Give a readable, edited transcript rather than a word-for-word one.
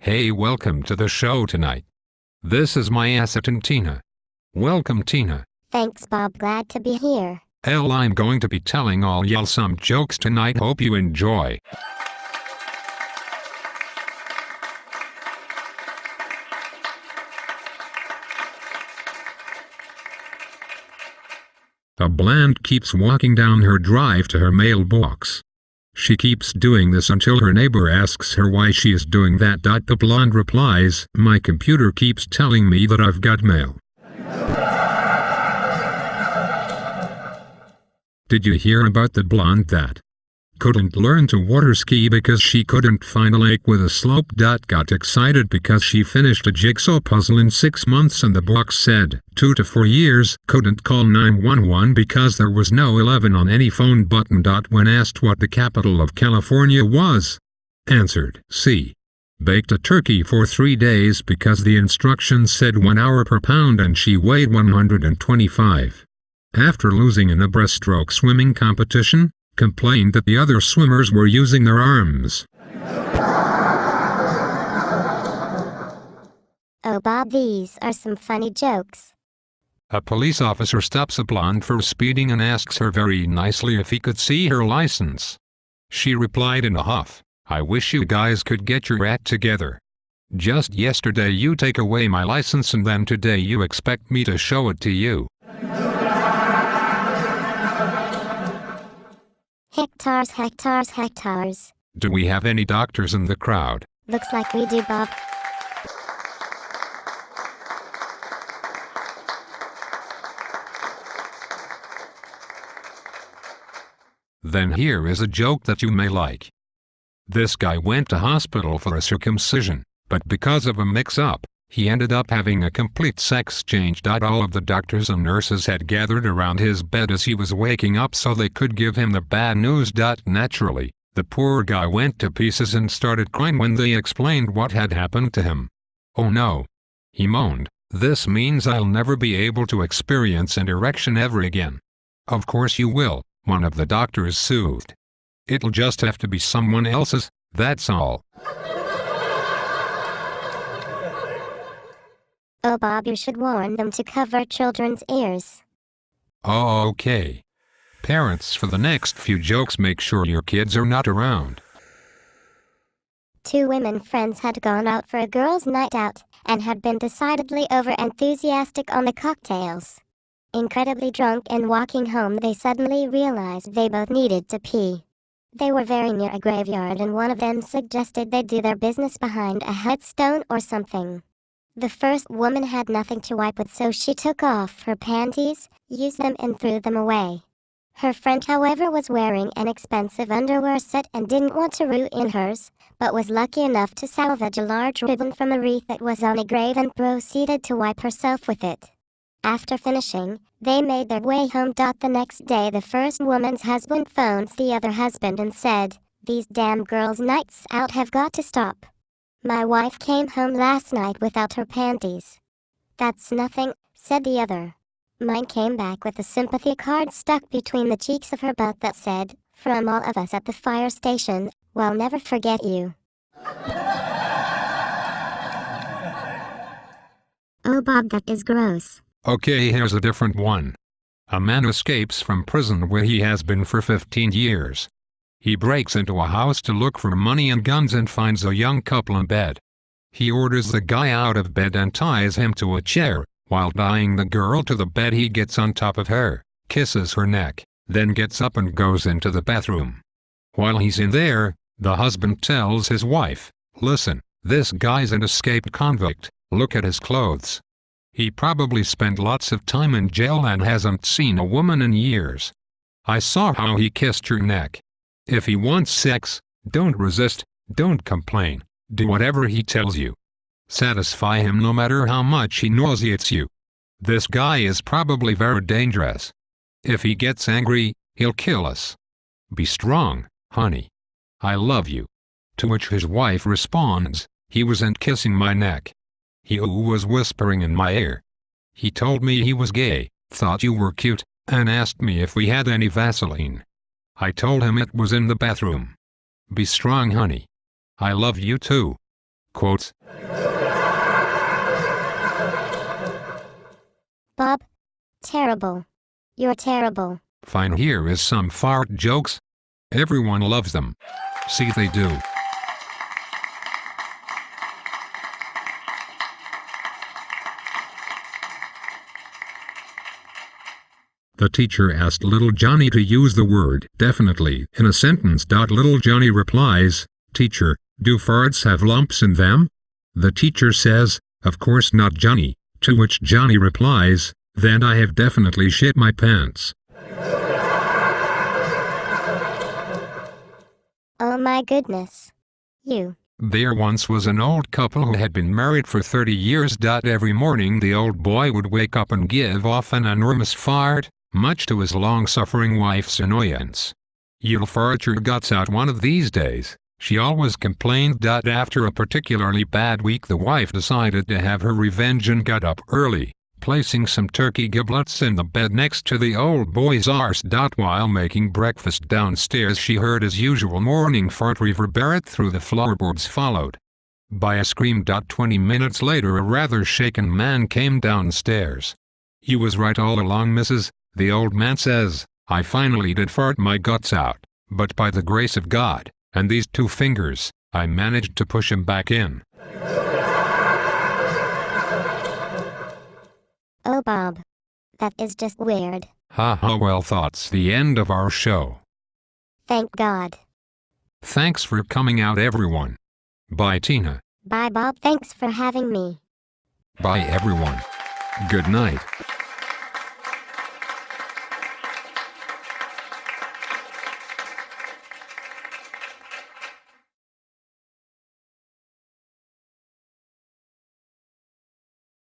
Hey, welcome to the show tonight. This is my assistant Tina. Welcome, Tina. Thanks, Bob. Glad to be here. I'm going to be telling all y'all some jokes tonight. Hope you enjoy. A blonde keeps walking down her drive to her mailbox. She keeps doing this until her neighbor asks her why she is doing that. The blonde replies, "My computer keeps telling me that I've got mail." Did you hear about the blonde that couldn't learn to water ski because she couldn't find a lake with a slope? Got excited because she finished a jigsaw puzzle in 6 months and the box said 2 to 4 years. Couldn't call 911 because there was no 11 on any phone button. When asked what the capital of California was, answered C. Baked a turkey for 3 days because the instructions said 1 hour per pound and she weighed 125. After losing in a breaststroke swimming competition, complained that the other swimmers were using their arms. Oh, Bob, these are some funny jokes. A police officer stops a blonde for speeding and asks her very nicely if he could see her license. She replied in a huff, "I wish you guys could get your act together. Just yesterday you take away my license and then today you expect me to show it to you." Hectares, hectares, hectares. Do we have any doctors in the crowd? Looks like we do, Bob. Then here is a joke that you may like. This guy went to hospital for a circumcision, but because of a mix-up, he ended up having a complete sex change. All of the doctors and nurses had gathered around his bed as he was waking up so they could give him the bad news. Naturally, the poor guy went to pieces and started crying when they explained what had happened to him. "Oh no," he moaned, "this means I'll never be able to experience an erection ever again." "Of course you will," one of the doctors soothed. "It'll just have to be someone else's, that's all." Oh, Bob, you should warn them to cover children's ears. Oh, okay. Parents, for the next few jokes, make sure your kids are not around. 2 women friends had gone out for a girls' night out, and had been decidedly over-enthusiastic on the cocktails. Incredibly drunk and walking home, they suddenly realized they both needed to pee. They were very near a graveyard and one of them suggested they do their business behind a headstone or something. The first woman had nothing to wipe with, so she took off her panties, used them and threw them away. Her friend, however, was wearing an expensive underwear set and didn't want to ruin hers, but was lucky enough to salvage a large ribbon from a wreath that was on a grave and proceeded to wipe herself with it. After finishing, they made their way home. The next day, the first woman's husband phones the other husband and said, "These damn girls' nights out have got to stop. My wife came home last night without her panties." "That's nothing," said the other. "Mine came back with a sympathy card stuck between the cheeks of her butt that said, 'From all of us at the fire station, we'll never forget you.'" Oh, Bob, that is gross. Okay, here's a different one. A man escapes from prison where he has been for 15 years. He breaks into a house to look for money and guns and finds a young couple in bed. He orders the guy out of bed and ties him to a chair. While tying the girl to the bed, he gets on top of her, kisses her neck, then gets up and goes into the bathroom. While he's in there, the husband tells his wife, "Listen, this guy's an escaped convict, look at his clothes. He probably spent lots of time in jail and hasn't seen a woman in years. I saw how he kissed your neck. If he wants sex, don't resist, don't complain, do whatever he tells you. Satisfy him no matter how much he nauseates you. This guy is probably very dangerous. If he gets angry, he'll kill us. Be strong, honey. I love you." To which his wife responds, "He wasn't kissing my neck. He was whispering in my ear. He told me he was gay, thought you were cute, and asked me if we had any Vaseline. I told him it was in the bathroom. Be strong, honey. I love you too." Quotes. Bob. Terrible. You're terrible. Fine, here is some fart jokes. Everyone loves them. See, they do. The teacher asked little Johnny to use the word definitely in a sentence. Little Johnny replies, "Teacher, do farts have lumps in them?" The teacher says, "Of course not, Johnny," to which Johnny replies, "Then I have definitely shit my pants." Oh my goodness. You. There once was an old couple who had been married for 30 years. Every morning the old boy would wake up and give off an enormous fart, much to his long-suffering wife's annoyance. "You'll fart your guts out one of these days," she always complained. After a particularly bad week, the wife decided to have her revenge and got up early, placing some turkey giblets in the bed next to the old boy's arse. While making breakfast downstairs, she heard his usual morning fart reverberate through the floorboards, followed by a scream. 20 minutes later, a rather shaken man came downstairs. "You was right all along, missus," the old man says. "I finally did fart my guts out, but by the grace of God, and these 2 fingers, I managed to push him back in." Oh Bob. That is just weird. Haha, well, that's the end of our show. Thank God. Thanks for coming out, everyone. Bye, Tina. Bye Bob, thanks for having me. Bye, everyone. Good night.